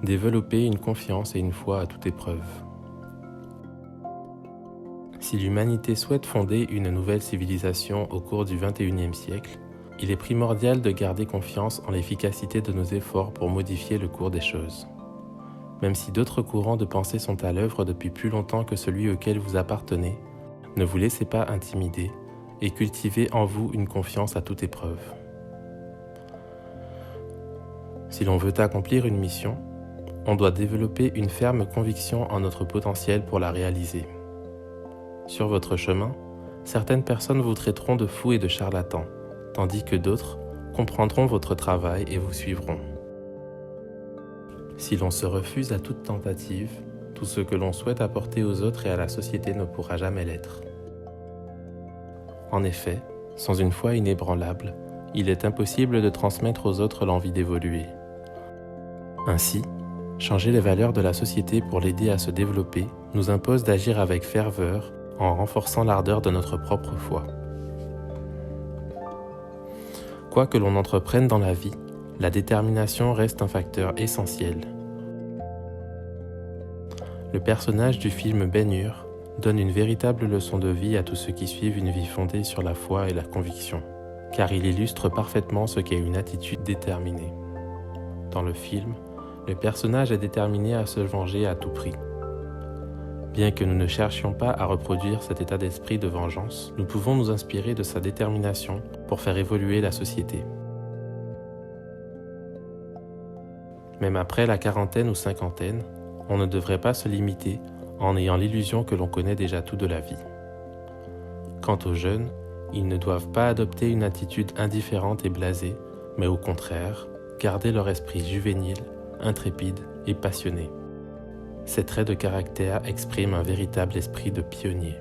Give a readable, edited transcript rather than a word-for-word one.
Développer une confiance et une foi à toute épreuve. Si l'humanité souhaite fonder une nouvelle civilisation au cours du XXIe siècle, il est primordial de garder confiance en l'efficacité de nos efforts pour modifier le cours des choses. Même si d'autres courants de pensée sont à l'œuvre depuis plus longtemps que celui auquel vous appartenez, ne vous laissez pas intimider et cultivez en vous une confiance à toute épreuve. Si l'on veut accomplir une mission, on doit développer une ferme conviction en notre potentiel pour la réaliser. Sur votre chemin, certaines personnes vous traiteront de fou et de charlatan, tandis que d'autres comprendront votre travail et vous suivront. Si l'on se refuse à toute tentative, tout ce que l'on souhaite apporter aux autres et à la société ne pourra jamais l'être. En effet, sans une foi inébranlable, il est impossible de transmettre aux autres l'envie d'évoluer. Ainsi, changer les valeurs de la société pour l'aider à se développer nous impose d'agir avec ferveur en renforçant l'ardeur de notre propre foi. Quoi que l'on entreprenne dans la vie, la détermination reste un facteur essentiel. Le personnage du film Ben-Hur donne une véritable leçon de vie à tous ceux qui suivent une vie fondée sur la foi et la conviction, car il illustre parfaitement ce qu'est une attitude déterminée. Dans le film, le personnage est déterminé à se venger à tout prix. Bien que nous ne cherchions pas à reproduire cet état d'esprit de vengeance, nous pouvons nous inspirer de sa détermination pour faire évoluer la société. Même après la quarantaine ou cinquantaine, on ne devrait pas se limiter en ayant l'illusion que l'on connaît déjà tout de la vie. Quant aux jeunes, ils ne doivent pas adopter une attitude indifférente et blasée, mais au contraire, garder leur esprit juvénile, intrépide et passionné. Ces traits de caractère expriment un véritable esprit de pionnier.